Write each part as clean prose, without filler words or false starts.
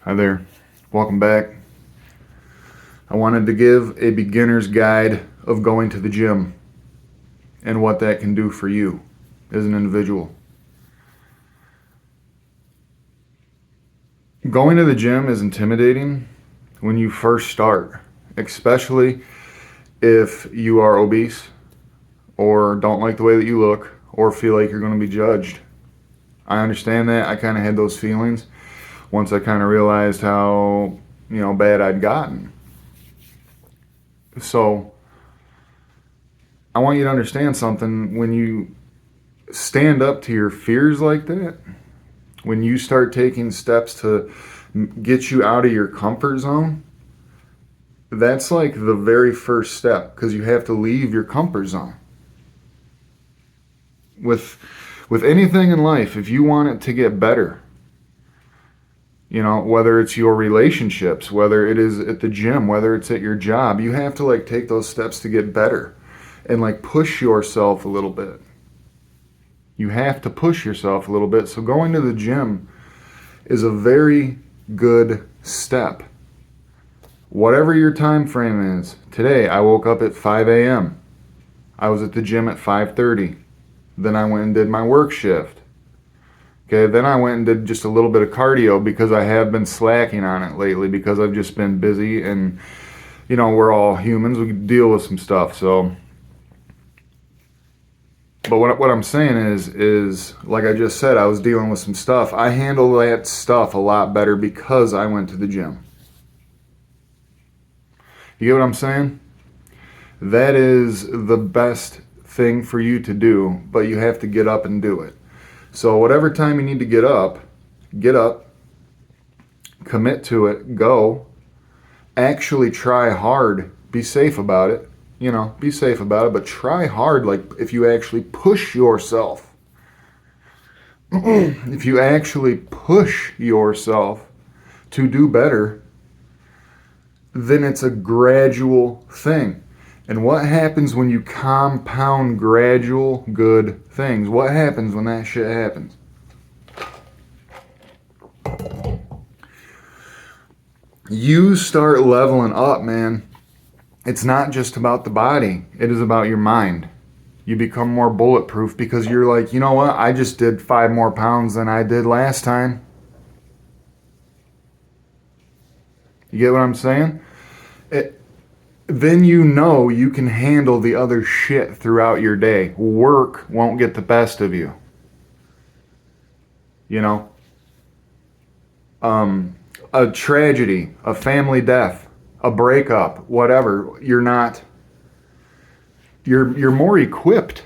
Hi there, welcome back. I wanted to give a beginner's guide of going to the gym and what that can do for you as an individual. Going to the gym is intimidating when you first start, especially if you are obese or don't like the way that you look or feel like you're going to be judged. I understand that. I kind of had those feelings once I kind of realized how, bad I'd gotten. So I want you to understand something. When you stand up to your fears like that, when you start taking steps to get you out of your comfort zone, that's like the very first step, because you have to leave your comfort zone. With anything in life, if you want it to get better, whether it's your relationships, whether it is at the gym, whether it's at your job, you have to take those steps to get better and push yourself a little bit. You have to push yourself a little bit. So going to the gym is a very good step. Whatever your time frame is. Today I woke up at 5 a.m. I was at the gym at 5:30. Then I went and did my work shift. Okay, then I went and did just a little bit of cardio because I have been slacking on it lately because I've just been busy, and we're all humans, we deal with some stuff. So but what I'm saying is like I just said, I was dealing with some stuff. I handle that stuff a lot better because I went to the gym. You get what I'm saying? That is the best thing for you to do, but you have to get up and do it. So whatever time you need to get up, commit to it, go, actually try hard, be safe about it, be safe about it, but try hard. If you actually push yourself, if you actually push yourself to do better, then it's a gradual thing. And what happens when you compound gradual good things? What happens when that shit happens? You start leveling up, man. It's not just about the body. It is about your mind. You become more bulletproof because you're like, you know what? I just did 5 more pounds than I did last time. You get what I'm saying? Then you can handle the other shit throughout your day. Work won't get the best of you. A tragedy, a family death, a breakup, whatever, you're more equipped.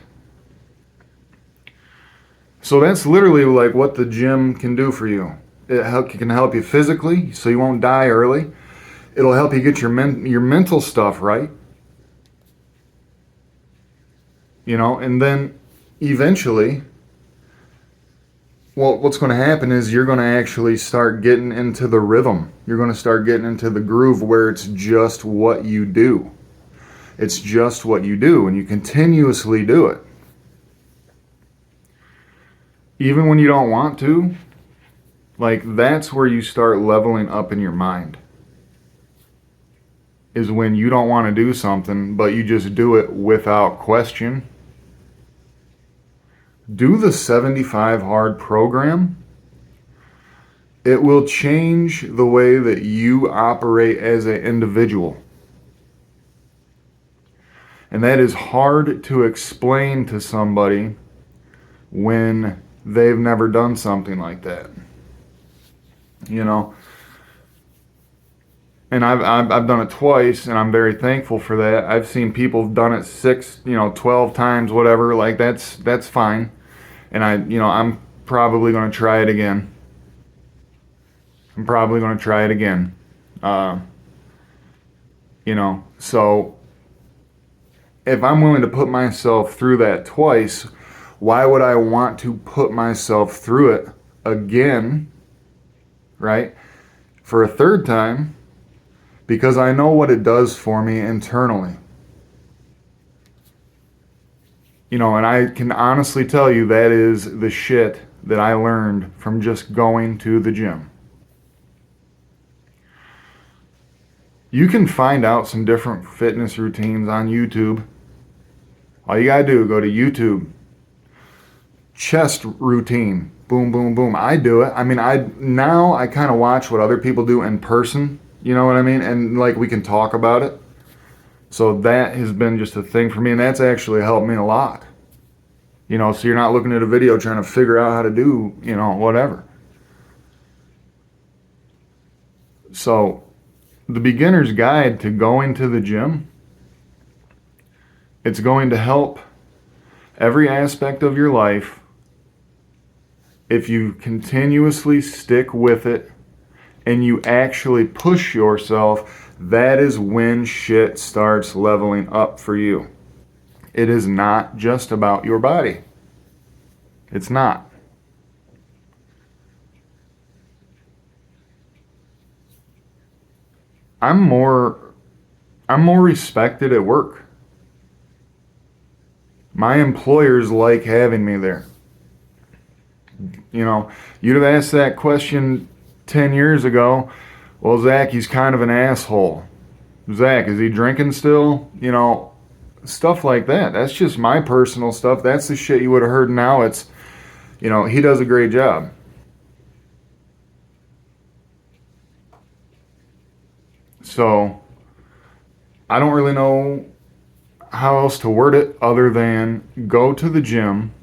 So that's literally what the gym can do for you. It can help you physically so you won't die early. It'll help you get your mental stuff right. And then eventually, what's going to happen is you're going to actually start getting into the rhythm. You're going to start getting into the groove where it's just what you do. It's just what you do, and you continuously do it. Even when you don't want to, that's where you start leveling up in your mind. Is when you don't want to do something, but you just do it without question. Do the 75 hard program. It will change the way that you operate as an individual. And that is hard to explain to somebody when they've never done something like that. And I've done it twice, and I'm very thankful for that. I've seen people done it 6, 12 times, whatever. That's fine. And I'm probably going to try it again. So if I'm willing to put myself through that twice, why would I want to put myself through it again, right? For a third time? Because I know what it does for me internally. And I can honestly tell you that is the shit that I learned from just going to the gym. You can find out some different fitness routines on YouTube. All you gotta do, go to YouTube, chest routine, boom, boom, boom. I do it. I mean, I kind of watch what other people do in person. You know what I mean? And like we can talk about it. So that has been just a thing for me, and that's actually helped me a lot. You know, so you're not looking at a video trying to figure out how to do, you know, whatever. So the beginner's guide to going to the gym, it's going to help every aspect of your life if you continuously stick with it and you actually push yourself. That is when shit starts leveling up for you. It is not just about your body. It's not. I'm more respected at work. My employers like having me there. You know, you'd have asked that question 10 years ago. Well, Zach, he's kind of an asshole. Zach, is he drinking still? You know, stuff like that. That's just my personal stuff. That's the shit you would have heard now. It's, you know, he does a great job. So, I don't really know how else to word it other than go to the gym,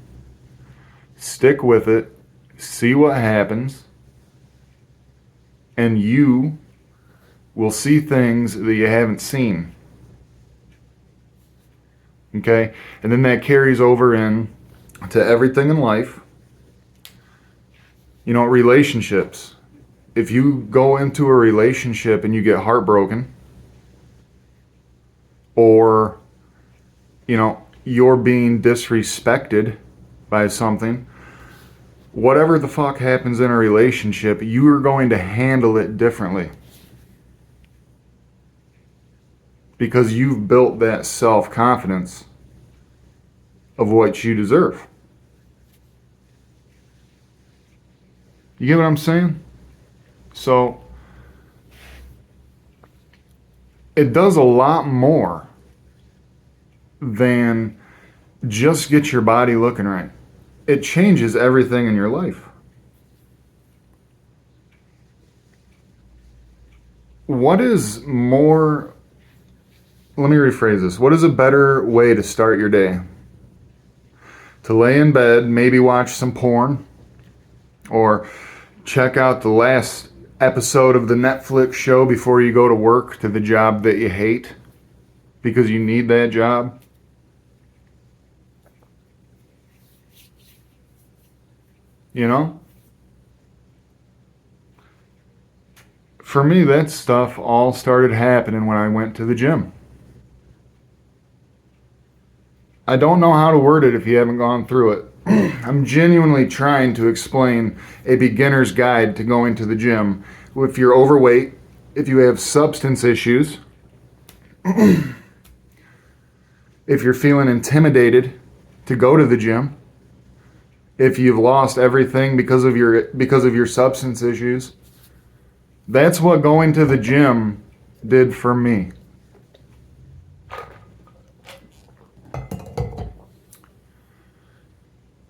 stick with it, see what happens, and you will see things that you haven't seen. Okay? And then that carries over in to everything in life. You know, relationships. If you go into a relationship and you get heartbroken, or, you know, you're being disrespected by something, whatever the fuck happens in a relationship, you are going to handle it differently. Because you've built that self-confidence of what you deserve. You get what I'm saying? So, it does a lot more than just get your body looking right. It changes everything in your life. What is more, let me rephrase this. What is a better way to start your day? To lay in bed, maybe watch some porn, or check out the last episode of the Netflix show before you go to work to the job that you hate because you need that job. You know? For me, that stuff all started happening when I went to the gym. I don't know how to word it if you haven't gone through it. I'm genuinely trying to explain a beginner's guide to going to the gym. If you're overweight, if you have substance issues, if you're feeling intimidated to go to the gym, if you've lost everything because of your substance issues, that's what going to the gym did for me.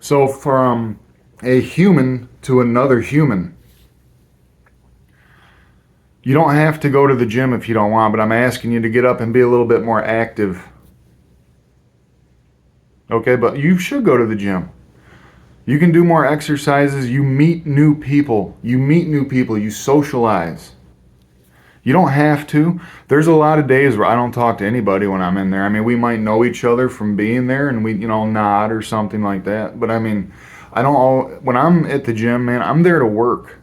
So from a human to another human, you don't have to go to the gym if you don't want, but I'm asking you to get up and be a little bit more active. Okay, but you should go to the gym. You can do more exercises. You meet new people. You socialize. You don't have to. There's a lot of days where I don't talk to anybody when I'm in there. I mean, we might know each other from being there and we, you know, nod or something like that. But I mean, when I'm at the gym, man, I'm there to work.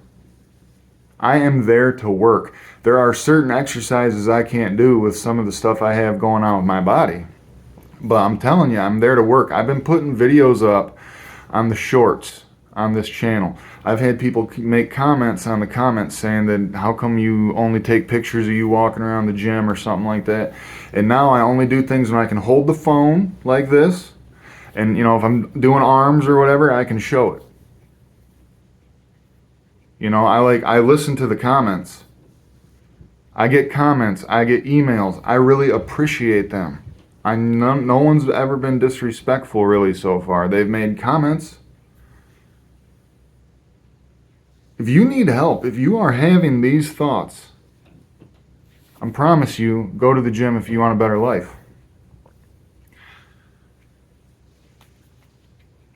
I am there to work. There are certain exercises I can't do with some of the stuff I have going on with my body. But I'm telling you, I'm there to work. I've been putting videos up on the shorts on this channel. I've had people make comments on the comments saying that how come you only take pictures of you walking around the gym or something like that. And now I only do things when I can hold the phone like this. And, you know, if I'm doing arms or whatever, I can show it. You know, I listen to the comments. I get comments, I get emails. I really appreciate them. No one's ever been disrespectful really so far. They've made comments. If you need help, if you are having these thoughts, I promise you, go to the gym if you want a better life.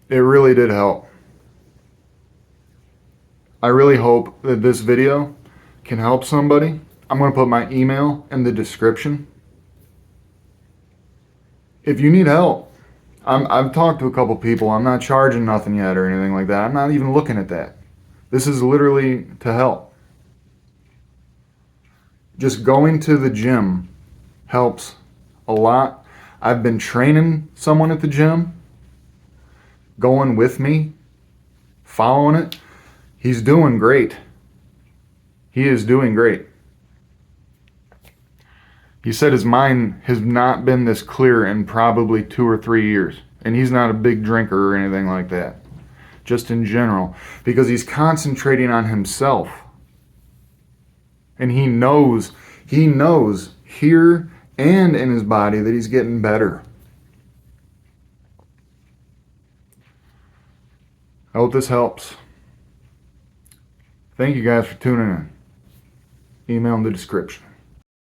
It really did help. I really hope that this video can help somebody. I'm going to put my email in the description. If you need help, I've talked to a couple people. I'm not charging nothing yet or anything like that. I'm not even looking at that. This is literally to help. Just going to the gym helps a lot. I've been training someone at the gym, going with me, following it. He's doing great. He is doing great. He said his mind has not been this clear in probably 2 or 3 years. And he's not a big drinker or anything like that. Just in general. Because he's concentrating on himself. And he knows here and in his body that he's getting better. I hope this helps. Thank you guys for tuning in. Email in the description.